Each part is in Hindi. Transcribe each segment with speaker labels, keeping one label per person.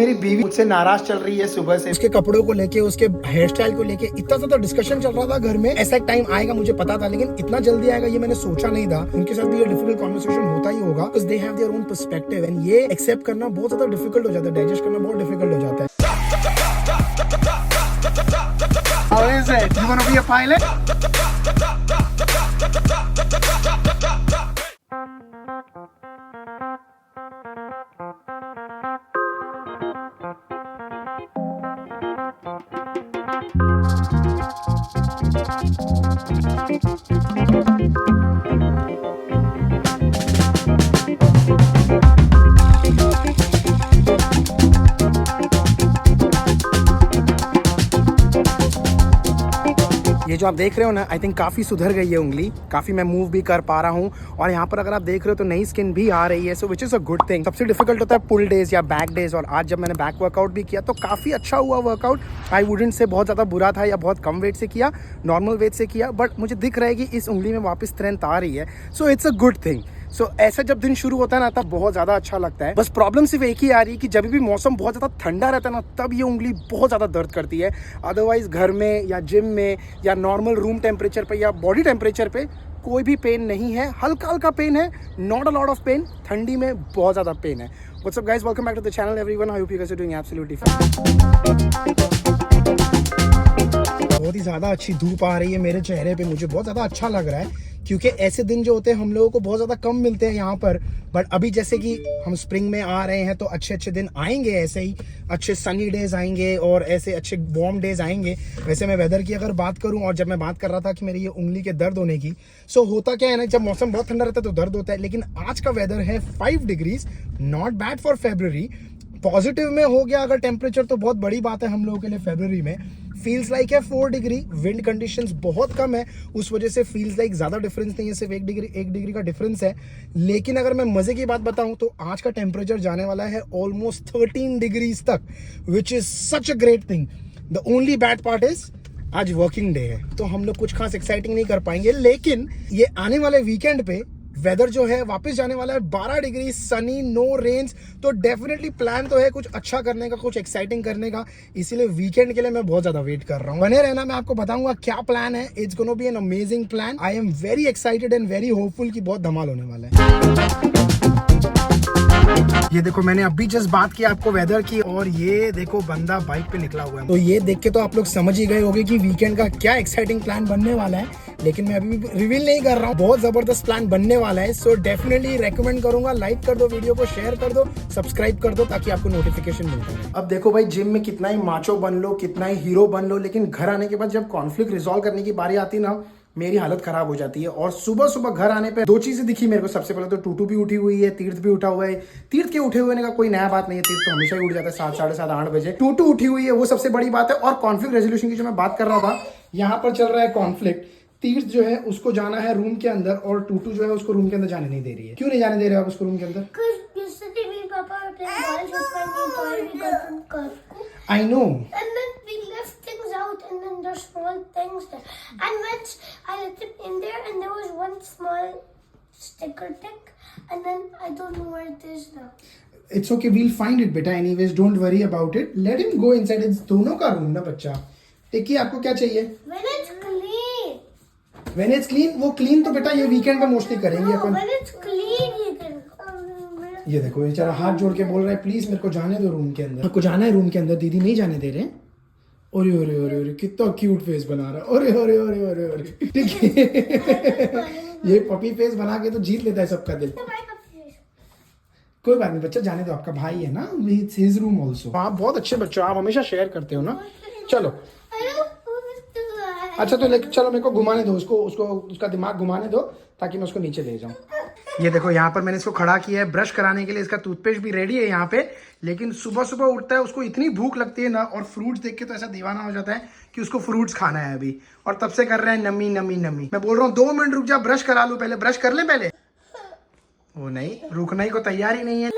Speaker 1: मेरी बीवी मुझसे नाराज चल रही है सुबह से। उसके कपड़ों को लेके, उसके हेयर स्टाइल को लेके इतना ज्यादा डिस्कशन चल रहा था घर में। ऐसा एक टाइम आएगा मुझे पता था, लेकिन इतना जल्दी आएगा ये मैंने सोचा नहीं था। उनके साथ भी ये डिफिकल्ट कॉन्वर्सेशन होता ही होगा, because they have their own perspective and ये एक्सेप्ट करना बहुत ज्यादा डिफिकल्ट हो जाता है, डाइजेस्ट करना बहुत डिफिकल्ट हो जाता है। How is it? You want to be a pilot? ये जो आप देख रहे हो ना, आई थिंक काफ़ी सुधर गई है उंगली, काफ़ी मैं मूव भी कर पा रहा हूँ। और यहाँ पर अगर आप देख रहे हो तो नई स्किन भी आ रही है, so which is a good thing. सबसे डिफिकल्ट होता है पुल डेज या बैक डेज, और आज जब मैंने बैक वर्कआउट भी किया तो काफ़ी अच्छा हुआ वर्कआउट। आई वुडेंट से बहुत ज़्यादा बुरा था या बहुत कम वेट से किया, नॉर्मल वेट से किया, बट मुझे दिख रहा है कि इस उंगली में वापस स्ट्रेंथ आ रही है, so it's a good thing. So ऐसा जब दिन शुरू होता है ना तब बहुत ज़्यादा अच्छा लगता है। बस प्रॉब्लम सिर्फ एक ही आ रही है कि जब भी मौसम बहुत ज़्यादा ठंडा रहता है ना तब ये उंगली बहुत ज़्यादा दर्द करती है। अदरवाइज घर में या जिम में या नॉर्मल रूम टेम्परेचर पे या बॉडी टेम्परेचर पे कोई भी पेन नहीं है, हल्का हल्का पेन है, not a lot of pain. ठंडी में बहुत ज़्यादा पेन है। What's up guys, welcome back to the channel everyone, I hope you guys are doing absolutely fine. बहुत ही ज़्यादा अच्छी धूप आ रही है मेरे चेहरे पे, मुझे बहुत ज़्यादा अच्छा लग रहा है क्योंकि ऐसे दिन जो होते हैं हम लोगों को बहुत ज़्यादा कम मिलते हैं यहाँ पर। बट अभी जैसे कि हम स्प्रिंग में आ रहे हैं तो अच्छे अच्छे दिन आएंगे, ऐसे ही अच्छे सनी डेज आएंगे और ऐसे अच्छे वार्म डेज आएंगे। वैसे मैं वेदर की अगर बात करूँ, और जब मैं बात कर रहा था कि मेरी ये उंगली के दर्द होने की, सो होता क्या है ना, जब मौसम बहुत ठंडा रहता है तो दर्द होता है। लेकिन आज का वेदर है 5 degrees, not bad for February. Positive में हो गया अगर टेम्परेचर तो बहुत बड़ी बात है हम लोगों के लिए फेब्रुअरी में। फील्स लाइक है 4 डिग्री, विंड कंडीशंस बहुत कम है, उस वजह से फील्स लाइक ज़्यादा डिफरेंस नहीं है, सिर्फ 1 डिग्री का डिफरेंस है। लेकिन अगर मैं मज़े की बात बताऊं तो आज का टेम्परेचर जाने वाला है ऑलमोस्ट 13 डिग्रीज तक, which is such a great thing. The only bad part is आज वर्किंग डे है तो हम लोग कुछ खास एक्साइटिंग नहीं कर पाएंगे। लेकिन ये आने वाले वीकेंड पे वेदर जो है वापस जाने वाला है 12 डिग्री, सनी, नो रेन्स। तो डेफिनेटली प्लान तो है कुछ अच्छा करने का, कुछ एक्साइटिंग करने का, इसीलिए वीकेंड के लिए मैं बहुत ज्यादा वेट कर रहा हूँ। बने रहना, मैं आपको बताऊंगा क्या प्लान है। It's gonna be an amazing plan. I am very excited and very hopeful कि बहुत धमाल होने वाला है। ये देखो, मैंने अभी जस्ट बात की आपको वेदर की, और ये देखो बंदा बाइक पे निकला हुआ है। तो ये देख के तो आप लोग समझ ही गए होंगे कि वीकेंड का क्या एक्साइटिंग प्लान बनने वाला है, लेकिन मैं अभी भी रिवील नहीं कर रहा हूँ। बहुत जबरदस्त प्लान बनने वाला है, सो डेफिनेटली रेकमेंड करूंगा, लाइक कर दो वीडियो को, शेयर कर दो, सब्सक्राइब कर दो ताकि आपको नोटिफिकेशन मिलता है। अब देखो भाई, जिम में कितना ही माचो बन लो, कितना ही हीरो बन लो, लेकिन घर आने के बाद जब कॉन्फ्लिक्ट रिजॉल्व करने की बारी आती ना, मेरी हालत खराब हो जाती है। और सुबह सुबह घर आने पे 2 चीजें दिखी मेरे को। सबसे पहले तो टूटू भी उठी हुई है, तीर्थ भी उठा हुआ है। तीर्थ के उठे हुए का कोई नया बात नहीं है, तीर्थ तो हमेशा ही उठ जाता है 7, साढ़े 7, 8 बजे। टूटू उठी हुई है, वो सबसे बड़ी बात है। और कॉन्फ्लिक्ट रेजोल्यूशन की जो मैं बात कर रहा था, यहाँ पर चल रहा है कॉन्फ्लिक्ट। तीर्थ जो है उसको जाना है रूम के अंदर, और टूटू जो है उसको रूम के अंदर जाने नहीं दे रही है। क्यों नहीं जाने दे रहे आप उसको रूम के अंदर? I know.
Speaker 2: And then we left things out, and then there's small things there. And once I left it in there, and there was one small sticker tick, and then I don't know where it is now.
Speaker 1: It's okay, we'll find it बेटा। Anyways, don't worry about it. Let him go inside. It's दोनों का रूम ना बच्चा। टिक्की, आपको क्या चाहिए?
Speaker 2: When it's clean.
Speaker 1: When it's clean, वो क्लीन तो बेटा ये वीकेंड पे मोस्टली करेंगे
Speaker 2: No,
Speaker 1: upon.
Speaker 2: when it's clean, you can.
Speaker 1: ये देखो, बेचारा हाथ जोड़ के बोल रहा है, प्लीज मेरे को जाने दो रूम के अंदर। मेरे को जाना है रूम के अंदर, दीदी नहीं जाने दे रहे। ओरे ओरे ओरे ओरे, कितना क्यूट फेस बना रहा है। ओरे ओरे ओरे ओरे ओरे, ठीक है। ये पपी फेस बना के तो जीत लेता है सबका दिल। कोई बात नहीं बच्चा, जाने दो, आपका भाई है ना, इट्स हिज रूम आल्सो। आप बहुत अच्छे बच्चे, आप हमेशा शेयर करते हो ना। चलो अच्छा, तो लेके चलो, मेरे को घुमाने दो उसको, उसका दिमाग घुमाने दो ताकि मैं उसको नीचे ले जाऊं। ये देखो, यहाँ पर मैंने इसको खड़ा किया है ब्रश कराने के लिए। इसका टूथपेस्ट भी रेडी है यहाँ पे। लेकिन सुबह सुबह उठता है, उसको इतनी भूख लगती है ना, और फ्रूट्स देख के तो ऐसा दीवाना हो जाता है कि उसको फ्रूट्स खाना है अभी। और तब से कर रहा है नमी नमी नमी। मैं बोल रहा हूँ 2 मिनट रुक जा, ब्रश करा लूँ पहले, ब्रश कर ले पहले। वो नहीं, रुकने को तैयार ही नहीं है।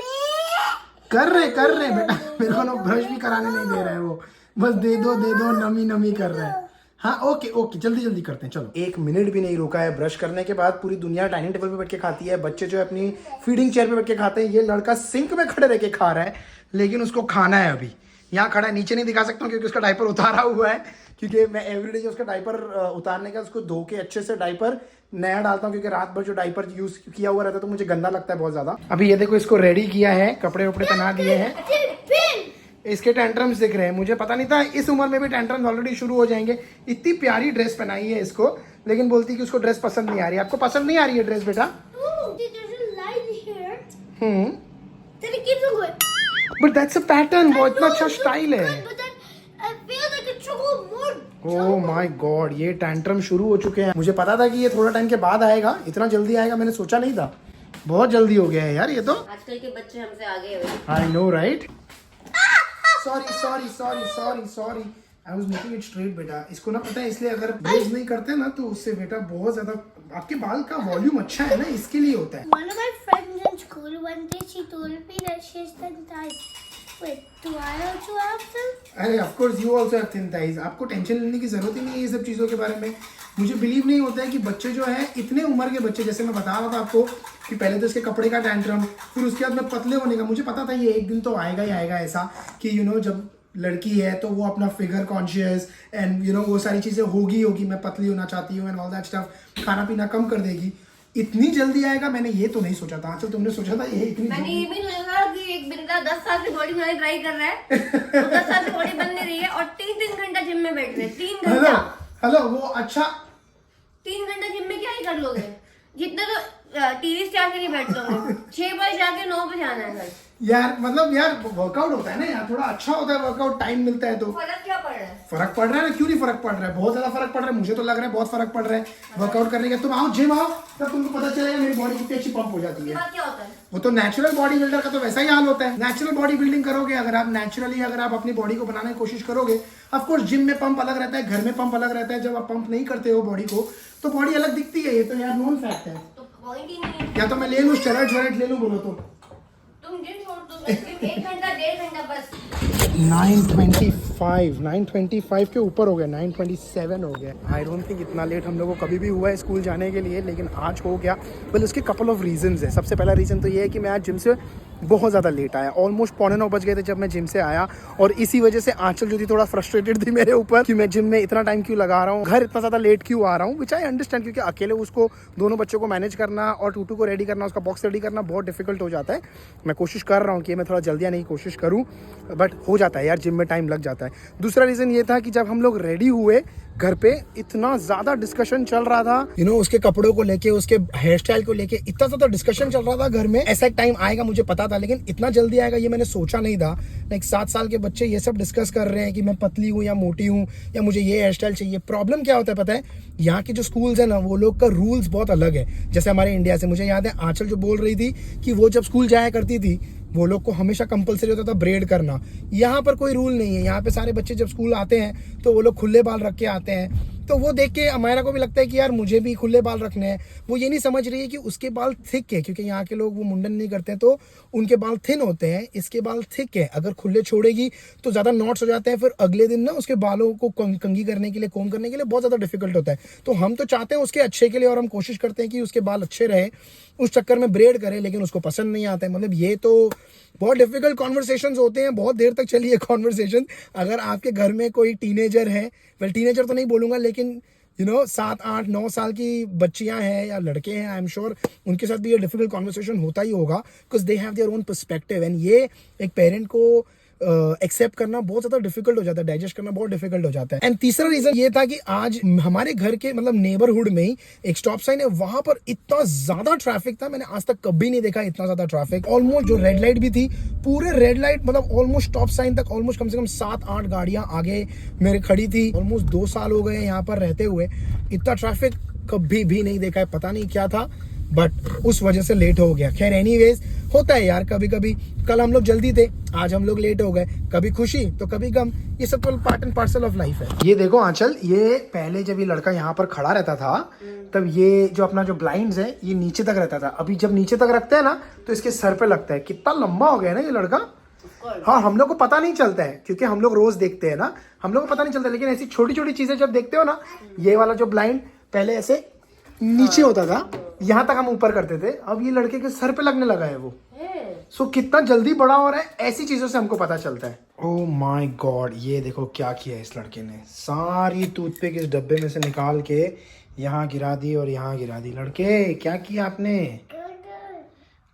Speaker 1: कर रहे बेटा, मेरे को ना ब्रश भी कराने नहीं दे रहा है वो, बस दे दो नमी नमी कर रहा है। हाँ ओके, जल्दी करते हैं, चलो। 1 मिनट भी नहीं रुका है ब्रश करने के बाद। पूरी दुनिया डाइनिंग टेबल पे बैठ के खाती है, बच्चे जो है अपनी फीडिंग चेयर पे बैठ के खाते हैं, ये लड़का सिंक में खड़े रह के खा रहा है। लेकिन उसको खाना है अभी। यहाँ खड़ा है, नीचे नहीं दिखा सकता हूँ क्योंकि उसका डायपर उतारा हुआ है, क्योंकि मैं एवरीडे जो उसका डायपर उतारने का उसको धो के अच्छे से डायपर नया डालता हूँ, क्योंकि रात भर जो डायपर यूज किया हुआ रहता है तो मुझे गंदा लगता है बहुत ज्यादा। अभी ये देखो इसको रेडी किया है, कपड़े वपड़े पहना दिए हैं, इसके टेंट्रम्स दिख रहे हैं। मुझे पता नहीं था इस उम्र में भी टेंट्रम्स ऑलरेडी शुरू हो जाएंगे। इतनी प्यारी ड्रेस पहनाई है इसको, लेकिन बोलती है कि उसको ड्रेस पसंद नहीं आ रही है। आपको पसंद नहीं आ रही है ड्रेस बेटा? बट दैट्स अ पैटर्न, वो इतना अच्छा स्टाइल है। ओह माय गॉड, ये टेंट्रम शुरू हो चुके हैं। मुझे पता था कि ये थोड़ा टाइम के बाद आएगा, इतना जल्दी आएगा मैंने सोचा नहीं था। बहुत जल्दी हो गया है यार ये तो।
Speaker 3: आजकल के बच्चे हमसे आगे हैं।
Speaker 1: I know right. Sorry sorry sorry sorry sorry, I was making it straight बेटा। इसको ना पता है, इसलिए अगर ब्रेज नहीं करते ना तो उससे बेटा बहुत ज्यादा आपके बाल का वॉल्यूम अच्छा है ना, इसके लिए होता है।
Speaker 2: One of my friends in school one day she told me that she has thin thighs. Wait, do I also have them?
Speaker 1: अरे of course you also have thin thighs. आपको टेंशन लेने की जरूरत ही नहीं है ये सब चीज़ों के बारे में। मुझे बिलीव नहीं होता है कि बच्चे जो है इतने उम्र के बच्चे, जैसे मैं बता रहा था आपको कि पहले तो इसके कपड़े का टेंट्रम, फिर उसके बाद में पतले होने का। मुझे पता था ये एक दिन तो आएगा ही आएगा ऐसा कि यू नो जब लड़की है तो वो अपना figure conscious and you know वो सारी चीज़ें होगी मैं पतली होना चाहती हूँ एंड ऑल दैट स्टफ, खाना पीना कम कर देगी। इतनी जल्दी आएगा मैंने ये तो नहीं सोचा था। आंचल तुमने सोचा था ये इतनी
Speaker 3: मैंने ये भी नहीं सोचा कि एक बंदा 10 साल से बॉडी बनाने ट्राई कर रहा है, तो 10 साल से बॉडी बन नहीं रही है और 3 घंटा जिम में बैठ रहे। 3
Speaker 1: हेलो
Speaker 3: घंटा
Speaker 1: हेलो वो अच्छा
Speaker 3: 3 घंटा जिम में क्या ही कर लोगे? जितने तो टीवी स्टार के लिए बैठते होंगे। 6 बजे जाके 9 बजे आना है घर।
Speaker 1: यार मतलब यार वर्कआउट होता है ना यार, थोड़ा अच्छा होता है वर्कआउट, टाइम मिलता है तो।
Speaker 3: फर्क क्या पड़ रहा है?
Speaker 1: फर्क पड़ रहा है ना, क्यों नहीं फर्क पड़ रहा है? बहुत ज्यादा फर्क पड़ रहा है, मुझे तो लग रहा है बहुत फर्क पड़ रहा है वर्कआउट करने का। तुम आओ जिम आओ, तब तुमको पता चलेगा मेरी बॉडी कितनी अच्छी पंप हो जाती है।
Speaker 3: बात क्या होता है?
Speaker 1: वो तो नेचुरल बॉडी बिल्डर का तो वैसा ही हाल होता है। नेचुरल बॉडी बिल्डिंग करोगे अगर आप नेचुरली, अगर आप अपनी बॉडी को बनाने की कोशिश करोगे, ऑफ कोर्स जिम में पंप अलग रहता है, घर में पंप अलग रहता है। जब आप पंप नहीं करते हो बॉडी को तो बॉडी अलग दिखती है, ये तो यार नोन फैक्ट है।
Speaker 3: तो पॉइंट ही नहीं है।
Speaker 1: या तो मैं ले लूँ स्टेरॉइड ले लूँ, बोलो तो।
Speaker 3: तुम जिम छोड़ दो, 1 घंटा 1.5 घंटा बस।
Speaker 1: 9:25 के ऊपर हो गया, 9:27 हो गया। आई डोंट थिंक इतना लेट हम लोगों को कभी भी हुआ है स्कूल जाने के लिए, लेकिन आज हो गया। वेल उसके कपल ऑफ रीजंस है। सबसे पहला रीज़न तो ये है कि मैं आज जिम से बहुत ज़्यादा लेट आया, ऑलमोस्ट 8:45 बज गए थे जब मैं जिम से आया, और इसी वजह से आंचल जो थी थोड़ा फ्रस्ट्रेटेड थी मेरे ऊपर कि मैं जिम में इतना टाइम क्यों लगा रहा हूँ, घर इतना ज़्यादा लेट क्यों आ रहा हूँ, विच आई अंडरस्टैंड, क्योंकि अकेले उसको दोनों बच्चों को मैनेज करना और टूटू को रेडी करना, उसका बॉक्स रेडी करना बहुत डिफिकल्ट हो जाता है। मैं कोशिश कर रहा हूँ कि मैं थोड़ा जल्दी आने की कोशिश करूँ, बट हो जाता है यार, जिम में टाइम लग जाता है। दूसरा रीज़न ये था कि जब हम लोग रेडी हुए घर पे इतना ज़्यादा डिस्कशन चल रहा था, यू नो उसके कपड़ों को लेके, उसके हेयर स्टाइल को लेके इतना ज़्यादा डिस्कशन चल रहा था घर में। ऐसा टाइम आएगा मुझे पता था, लेकिन इतना जल्दी आएगा ये मैंने सोचा नहीं था। लाइक 7 साल के बच्चे ये सब डिस्कस कर रहे हैं कि मैं पतली हूँ या मोटी हूँ या मुझे ये हेयर स्टाइल चाहिए। प्रॉब्लम क्या होता है पता है, यहाँ के जो स्कूल्स है ना वो लोग का रूल्स बहुत अलग है जैसे हमारे इंडिया से। मुझे याद है आंचल जो बोल रही थी कि वो जब स्कूल जाया करती थी वो लोग को हमेशा कंपलसरी होता था ब्रेड करना। यहाँ पर कोई रूल नहीं है। यहाँ पे सारे बच्चे जब स्कूल आते हैं तो वो लोग खुले बाल रख के आते हैं, तो वो देख के अमायरा को भी लगता है कि यार मुझे भी खुले बाल रखने हैं। वो ये नहीं समझ रही है कि उसके बाल थिक है, क्योंकि यहाँ के लोग वो मुंडन नहीं करते हैं तो उनके बाल थिन होते हैं, इसके बाल थिक है। अगर खुले छोड़ेगी तो ज़्यादा नॉट्स हो जाते हैं, फिर अगले दिन ना उसके बालों को कंघी करने के लिए, कोम करने के लिए बहुत ज़्यादा डिफिकल्ट होता है। तो हम तो चाहते हैं उसके अच्छे के लिए और हम कोशिश करते हैं कि उसके बाल अच्छे रहे, उस चक्कर में ब्रेड करें, लेकिन उसको पसंद नहीं आता है। मतलब ये तो बहुत डिफिकल्ट कॉन्वर्सेशंस होते हैं, बहुत देर तक चली है कॉन्वर्सेशन। अगर आपके घर में कोई टीनेजर है, वेल टीनेजर तो नहीं बोलूँगा, लेकिन यू नो 7, 8, 9 साल की बच्चियां हैं या लड़के हैं, आई एम श्योर उनके साथ भी ये डिफिकल्ट कॉन्वर्सेशन होता ही होगा, because they have their own perspective. And ये एक पेरेंट को एक्सेप्ट करना बहुत ज्यादा डिफिकल्ट हो जाता है, डाइजेस्ट करना बहुत डिफिकल्ट हो जाता है। एंड तीसरा रीजन ये था कि आज हमारे घर के मतलब नेबरहुड में ही एक स्टॉप साइन है, वहां पर इतना ज्यादा ट्रैफिक था, मैंने आज तक कभी नहीं देखा इतना ज्यादा ट्रैफिक। ऑलमोस्ट जो रेड लाइट भी थी, पूरे रेड लाइट मतलब ऑलमोस्ट स्टॉप साइन तक ऑलमोस्ट कम से कम 7-8 गाड़ियां आगे मेरे खड़ी थी। ऑलमोस्ट 2 साल हो गए यहाँ पर रहते हुए, इतना ट्रैफिक कभी भी नहीं देखा है, पता नहीं क्या था, बट उस वजह से लेट हो गया। खैर एनीवेज होता है यार कभी कभी। कल हम लोग जल्दी थे, आज हम लोग लेट हो गए, कभी खुशी तो कभी गम, ये सब तो part and parcel of life है। ये देखो आंचल, ये पहले जब ये लड़का यहाँ पर खड़ा रहता था तब ये जो अपना जो ब्लाइंड्स है ये नीचे तक रहता था। अभी जब नीचे तक रखते हैं ना तो इसके सर पे लगता है। कितना लंबा हो गया है ना ये लड़का। हाँ, हम लोग को पता नहीं चलता है क्योंकि हम लोग रोज देखते हैं ना, हम लोग को पता नहीं चलता, लेकिन ऐसी छोटी छोटी चीजें जब देखते हो ना, ये वाला जो ब्लाइंड पहले ऐसे नीचे होता था, यहाँ तक हम ऊपर करते थे, अब ये लड़के के सर पे लगने लगा है वो। सो कितना जल्दी बड़ा हो रहा है ऐसी चीजों से हमको पता चलता है। ओह माय गॉड, ये देखो क्या किया है इस लड़के ने, सारी टूथपिक इस डब्बे में से निकाल के यहाँ गिरा दी और यहाँ गिरा दी। लड़के क्या किया आपने?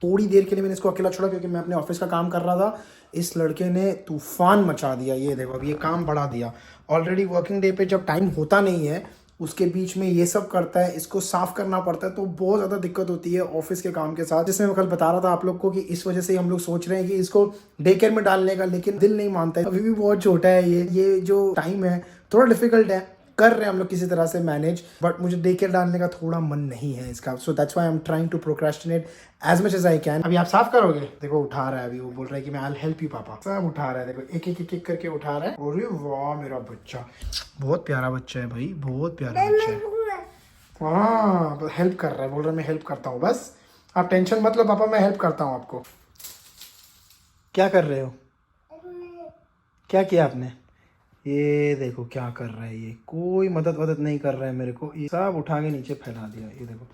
Speaker 1: थोड़ी देर के लिए मैंने इसको अकेला छोड़ा क्योंकि मैं अपने ऑफिस का काम कर रहा था। इस लड़के ने तूफान मचा दिया। ये देखो अब ये काम बढ़ा दिया। ऑलरेडी वर्किंग डे पे जब टाइम होता नहीं है उसके बीच में ये सब करता है, इसको साफ करना पड़ता है, तो बहुत ज़्यादा दिक्कत होती है ऑफिस के काम के साथ। जैसे मैं कल बता रहा था आप लोग को कि इस वजह से हम लोग सोच रहे हैं कि इसको डे केयर में डालने का, लेकिन दिल नहीं मानता है, अभी भी बहुत छोटा है ये जो टाइम है थोड़ा डिफिकल्ट है। कर रहे हैं हम लोग किसी तरह से मैनेज, बट मुझे डे केयर डालने का थोड़ा मन नहीं है इसका। So that's why I am trying to procrastinate as much as I can. अभी आप साफ करोगे? देखो उठा रहा है अभी, वो बोल रहा है कि मैं आई विल हेल्प यू पापा। सब उठा रहा है, देखो एक एक एक करके उठा रहा है। अरे वाह मेरा बच्चा, बहुत प्यारा बच्चा है भाई, बहुत प्यारा बच्चा है। हाँ हेल्प कर रहा है, बोल रहा है मैं हेल्प करता हूँ, बस आप टेंशन मत लो पापा, मैं हेल्प करता हूँ आपको। क्या कर रहे हो? क्या किया आपने? ये देखो क्या कर रहा है ये, कोई मदद नहीं कर रहा है मेरे को। ये सब उठा के नीचे फैला दिया। ये देखो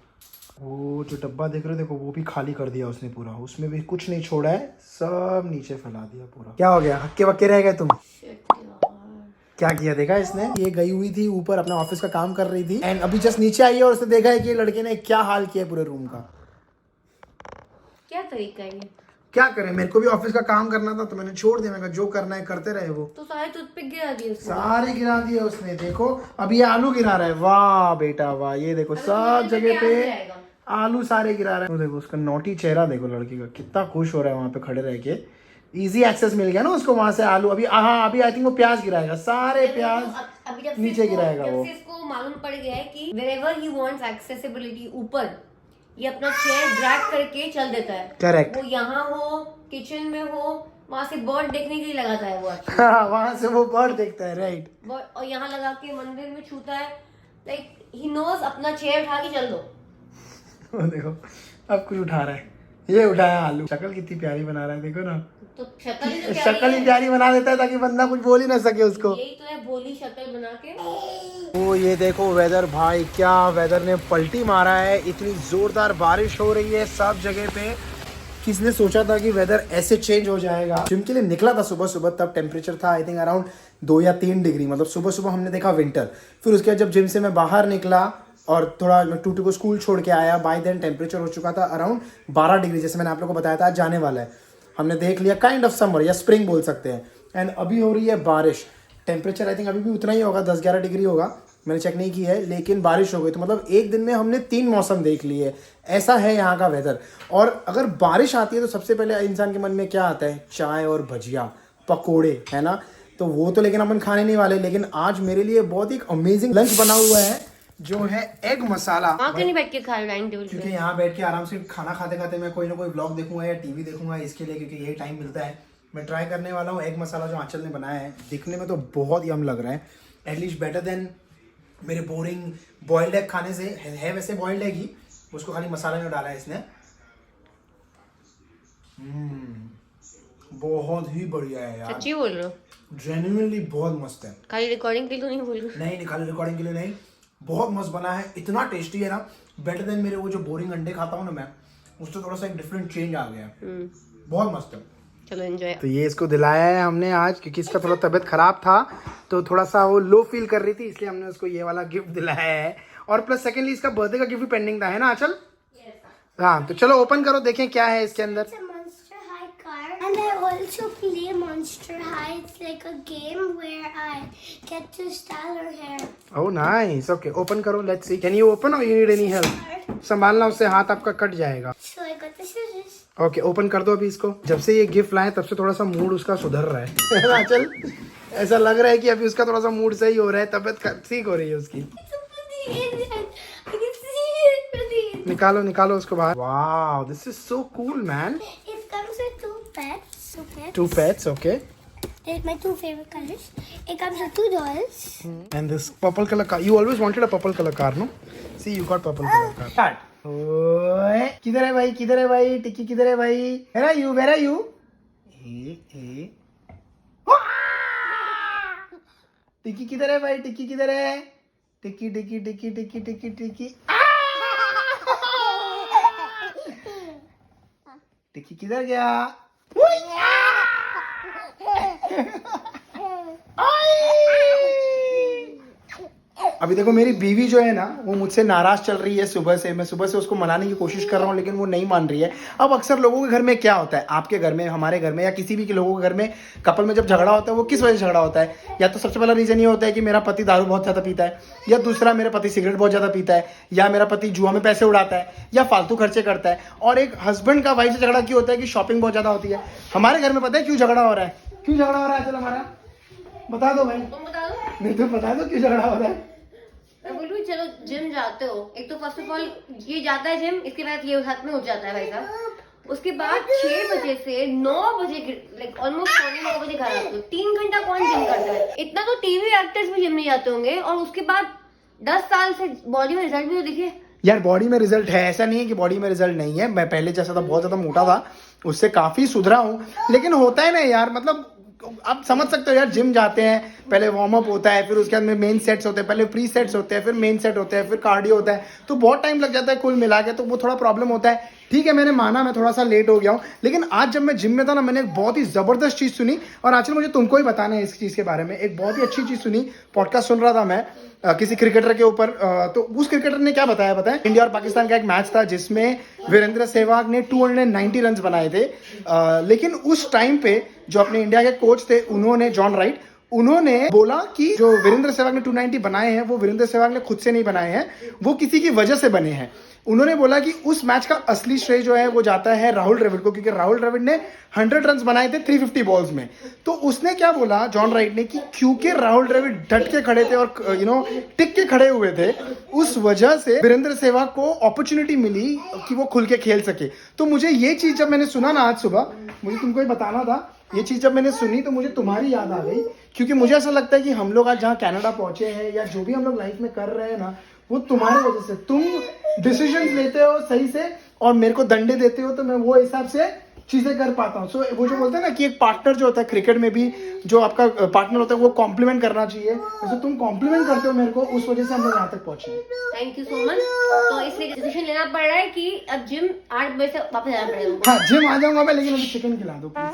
Speaker 1: वो जो डब्बा देख रहे हो, देखो वो भी खाली कर दिया उसने पूरा, उसमें भी कुछ नहीं छोड़ा है, सब नीचे फैला दिया पूरा। क्या हो गया, हक्के बक्के रह गए तुम? क्या किया देखा इसने? ये गई हुई थी ऊपर अपने ऑफिस का काम कर रही थी एंड अभी जस्ट नीचे आई है और उसने देखा है कि लड़के ने क्या हाल किया पूरे रूम का।
Speaker 3: क्या तरीका है ये?
Speaker 1: क्या करें, मेरे को भी ऑफिस का काम करना था तो मैंने छोड़ दिया। मैंने कहा जो करना है करते रहे। वो
Speaker 3: तो सारे टूथपिक गिरा दिए उसने।
Speaker 1: सारे गिरा दिए उसने। देखो अभी ये आलू गिरा रहा है। वाह बेटा वाह, ये देखो सब जगह पे आलू सारे गिरा रहा है। तो देखो उसका नोटी चेहरा देखो लड़की का, कितना खुश हो रहा है वहां पे खड़े रह के। इजी एक्सेस मिल गया ना उसको वहां से आलू। अभी हाँ अभी आई थिंक वो प्याज गिराएगा, सारे प्याज
Speaker 3: अभी जब
Speaker 1: नीचे गिराएगा वो।
Speaker 3: जब से इसको मालूम पड़ गया है कि wherever he wants accessibility ऊपर, ये अपना चेयर ड्रैग करके चल देता है।
Speaker 1: करेक्ट।
Speaker 3: वो यहाँ हो, किचन में हो, वहाँ से बर्ड देखने के लिए लगाता है वो।
Speaker 1: हाँ वहां से वो बर्ड देखता है, राइट।
Speaker 3: और यहाँ लगा के मंदिर में छूता है। लाइक ही नोज अपना चेयर उठा के चल दो।
Speaker 1: वो देखो अब कुछ उठा रहा है, ये उठाया आलू। शक्ल कितनी प्यारी बना रहा है, देखो ना।
Speaker 3: तो शक्ल ही तो
Speaker 1: शक्ल ही प्यारी बना देता है ताकि बंदा कुछ बोल ही ना सके उसको।
Speaker 3: यही तो है, भोली शक्ल बना के।
Speaker 1: ओ ये देखो वेदर, भाई क्या वेदर ने पलटी मारा है। इतनी जोरदार बारिश हो रही है सब जगह पे। किसने सोचा था कि वेदर ऐसे चेंज हो जाएगा। जिम के लिए निकला था सुबह सुबह, तब टेम्परेचर था आई थिंक अराउंड 2 या 3 डिग्री, मतलब सुबह सुबह हमने देखा विंटर। फिर उसके बाद जब जिम से मैं बाहर निकला और थोड़ा टूटू को स्कूल छोड़ के आया, बाय देन टेम्परेचर हो चुका था अराउंड 12 डिग्री, जैसे मैंने आप लोगों को बताया था आज जाने वाला है। हमने देख लिया काइंड ऑफ समर या स्प्रिंग बोल सकते हैं। एंड अभी हो रही है बारिश। टेम्परेचर आई थिंक अभी भी उतना ही होगा, 10-11 डिग्री होगा, मैंने चेक नहीं की है, लेकिन बारिश हो गई। तो मतलब एक दिन में हमने 3 मौसम देख लिए। ऐसा है यहाँ का वेदर। और अगर बारिश आती है तो सबसे पहले इंसान के मन में क्या आता है? चाय और भजिया, पकोड़े, है ना। तो वो तो लेकिन अपन खाने नहीं वाले। लेकिन आज मेरे लिए बहुत ही अमेजिंग लंच बना हुआ है जो है एग मसाला।
Speaker 3: वहाँ क्यों नहीं बैठ के खा रहे डाइनिंग टेबल पे?
Speaker 1: क्योंकि यहाँ बैठ के आराम से खाना खाते खाते मैं कोई ना कोई ब्लॉग देखूंगा या टीवी देखूंगा, इसके लिए, क्योंकि यही टाइम मिलता है। मैं ट्राई करने वाला हूँ एग मसाला जो आंचल ने बनाया है। दिखने में तो बहुत यम लग रहा है, एटलीस्ट बेटर देन मेरे बोरिंग बॉइल्ड एग खाने से। है वैसे बॉइल्ड एग ही, उसको खाली मसाले में डाला है इसने। बहुत ही बढ़िया है यार,
Speaker 3: सच्ची बोल रहे हो?
Speaker 1: जेन्युइनली बहुत मस्त है।
Speaker 3: खाली रिकॉर्डिंग के लिए तो नहीं बोल रहे?
Speaker 1: नहीं खाली रिकॉर्डिंग के लिए नहीं, बहुत मस्त बना है। इतना टेस्टी है ना, बेटर देन मेरे वो जो बोरिंग अंडे खाता हूँ ना मैं, उससे थोड़ा सा एक डिफरेंट चेंज आ गया है। बहुत मस्त है।
Speaker 3: चलो एंजॉय।
Speaker 1: तो ये इसको दिलाया है हमने आज, क्योंकि इसका थोड़ा तबीयत खराब था तो थोड़ा सा वो लो फील कर रही थी, इसलिए हमने उसको ये वाला गिफ्ट दिलाया है। और प्लस सेकेंडली इसका बर्थडे का गिफ्ट भी पेंडिंग था, है ना आंचल? हाँ तो चलो ओपन करो, देखें क्या है इसके अंदर।
Speaker 2: It's a Monster High car, and I also play Monster High. It's like a game where I get to style her hair.
Speaker 1: Oh nice, okay open करो, let's see. Can you open or you need any help? संभालना, उससे हाथ आपका कट जाएगा।
Speaker 2: So I got the scissors.
Speaker 1: Okay open कर दो अभी इसको। जब से ये गिफ्ट लाए तब से थोड़ा सा मूड उसका सुधर रहा है ना चल, ऐसा लग रहा है कि अभी उसका थोड़ा सा मूड सही हो रहा है, तबीयत ठीक हो रही है उसकी।
Speaker 2: I can see it from the inside.
Speaker 1: निकालो निकालो उसको बाहर। Wow this is so cool man.
Speaker 2: It comes with 2 pets.
Speaker 1: 2 pets, okay.
Speaker 2: They're my 2 favorite colors. It comes with 2 dolls.
Speaker 1: And this purple color car. You always wanted a purple color car, no? See, you got purple color car. Start. ओए किधर है भाई, किधर है भाई, टिक्की किधर है भाई? Where are you? Where are you? ए टिक्की किधर है भाई, टिक्की किधर है? टिक्की टिक्की टिक्की टिक्की टिक्की टिक्की देखिए किधर गया। अभी देखो मेरी बीवी जो है ना वो मुझसे नाराज चल रही है सुबह से। मैं सुबह से उसको मनाने की कोशिश कर रहा हूँ लेकिन वो नहीं मान रही है। अब अक्सर लोगों के घर में क्या होता है, आपके घर में, हमारे घर में या किसी भी के लोगों के घर में कपल में जब झगड़ा होता है वो किस वजह से झगड़ा होता है? या तो सबसे पहला रीजन ये होता है कि मेरा पति दारू बहुत ज़्यादा पीता है, या दूसरा मेरा पति सिगरेट बहुत ज़्यादा पीता है, या मेरा पति जुआ में पैसे उड़ाता है, या फालतू खर्चे करता है। और एक हस्बैंड का वाइफ से झगड़ा क्यों होता है कि शॉपिंग बहुत ज़्यादा होती है। हमारे घर में पता है क्यों झगड़ा हो रहा है? क्यों झगड़ा हो रहा है? चलो हमारा बता दो भाई।
Speaker 3: तुम बता दो।
Speaker 1: नहीं तो बता दो क्यों झगड़ा हो रहा है।
Speaker 3: मैं बोलूँ चलो जिम जाते हो, एक तो फर्स्ट ऑफ ऑल ये जाता है जिम, इसके बाद ये साथ में उठ जाता है भाई साहब। उसके बाद 6 बजे से 9 बजे लाइक ऑलमोस्ट 9 बजे घर आते हो। 3 घंटा कौन जिम करता है? इतना तो टीवी एक्टर्स भी जिम नहीं जाते होंगे। और उसके बाद 10 साल से बॉडी में रिजल्ट भी तो दिखे।
Speaker 1: यार बॉडी में रिजल्ट है, ऐसा नहीं है कि बॉडी में रिजल्ट नहीं है। मैं पहले जैसा था बहुत ज्यादा मोटा था, उससे काफी सुधरा हूँ। लेकिन होता है ना यार, मतलब आप समझ सकते हो यार, जिम जाते हैं, पहले वार्म अप होता है, फिर उसके बाद में मेन सेट्स होते हैं, पहले प्री सेट्स होते हैं, फिर मेन सेट होते हैं, फिर कार्डियो होता है, तो बहुत टाइम लग जाता है कुल मिला के। तो वो थोड़ा प्रॉब्लम होता है। ठीक है, मैंने माना मैं थोड़ा सा लेट हो गया हूँ, लेकिन आज जब मैं जिम में था ना, मैंने एक बहुत ही जबरदस्त चीज सुनी। और आजकल मुझे तुमको ही बताना है इस चीज के बारे में। एक बहुत ही अच्छी चीज सुनी, पॉडकास्ट सुन रहा था मैं किसी क्रिकेटर के ऊपर। तो उस क्रिकेटर ने क्या बताया पता है? इंडिया और पाकिस्तान का एक मैच था जिसमें वीरेंद्र सहवाग ने 290 रन बनाए थे। लेकिन उस टाइम पे जो अपने इंडिया के कोच थे, उन्होंने, जॉन राइट, उन्होंने बोला कि जो वीरेंद्र सहवाग ने 290 बनाए हैं वो वीरेंद्र सहवाग ने खुद से नहीं बनाए हैं, वो किसी की वजह से बने हैं। उन्होंने बोला कि उस मैच का असली श्रेय जो है वो जाता है राहुल द्रविड़ को, क्योंकि राहुल द्रविड़ ने 100 रन बनाए थे 350 बॉल्स में। तो उसने क्या बोला जॉन राइट ने कि क्योंकि राहुल द्रविड़ डट के खड़े थे और टिक के खड़े हुए थे, उस वजह से वीरेंद्र सहवाग को अपॉर्चुनिटी मिली कि वो खुल के खेल सके। तो मुझे ये चीज जब मैंने सुना ना आज सुबह, मुझे तुमको ही बताना था, ये चीज जब मैंने सुनी तो मुझे तुम्हारी याद आ गई। क्योंकि मुझे ऐसा लगता है कि हम लोग आज जहाँ कनाडा पहुंचे हैं या जो भी हम लोग लाइफ में कर रहे हैं ना, वो तुम्हारी वजह से। तुम डिसीजंस लेते हो सही से और मेरे को दंडे देते हो, तो मैं वो हिसाब से चीजें कर पाता हूँ। सो वो जो बोलते हैं ना कि एक पार्टनर जो होता है क्रिकेट में भी, जो आपका पार्टनर होता है वो कॉम्प्लीमेंट करना चाहिए, जैसे तुम कॉम्प्लीमेंट करते हो मेरे को, उस वजह से हम लोग यहाँ तक पहुंचे।
Speaker 3: Thank you so much. तो इसलिए डिसीजन लेना पड़ रहा है कि अब जिम 8 बजे से वापस जाना पड़ेगा।
Speaker 1: हाँ, जिम आ जाऊंगा मैं, लेकिन अभी चिकन खिला दो प्लीज।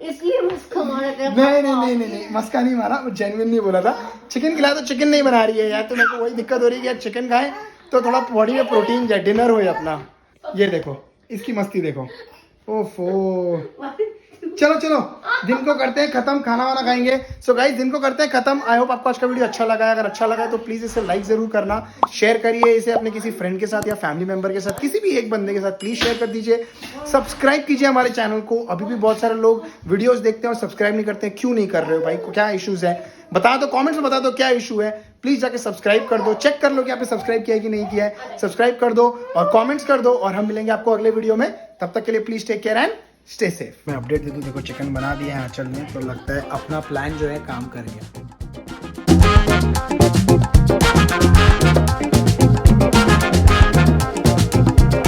Speaker 3: इसलिए मस्का मारा था।
Speaker 1: नहीं, मस्का नहीं मारा, जेन्युइन नहीं बोला था। चिकन खिला तो चिकन नहीं बना रही है यार, तो मेरे को वही दिक्कत हो रही है कि यार चिकन खाए तो थोड़ा बॉडी में प्रोटीन जाए, डिनर हो अपना। ये देखो इसकी मस्ती देखो, ओफो। चलो दिन को करते हैं खत्म, खाना वाना खाएंगे। सो गाइस दिन को करते हैं खत्म। आई होप आपको आज का वीडियो अच्छा लगा है। अगर अच्छा लगा है तो प्लीज इसे लाइक जरूर करना, शेयर करिए इसे अपने किसी फ्रेंड के साथ या फैमिली मेंबर के साथ, किसी भी एक बंदे के साथ प्लीज शेयर कर दीजिए। सब्सक्राइब कीजिए हमारे चैनल को। अभी भी बहुत सारे लोग वीडियोस देखते हैं और सब्सक्राइब नहीं करते हैं। क्यों नहीं कर रहे हो भाई? क्या इश्यूज है बता दो, कमेंट्स में बता दो क्या इशू है। प्लीज जाके सब्सक्राइब कर दो, चेक कर लो कि आपने सब्सक्राइब किया है कि नहीं किया है। सब्सक्राइब कर दो और कमेंट्स कर दो, और हम मिलेंगे आपको अगले वीडियो में। तब तक के लिए please take care and stay safe. मैं अपडेट दे दूं, देखो चिकन बना दिया है आंचल ने, तो लगता है अपना प्लान जो है काम कर गया।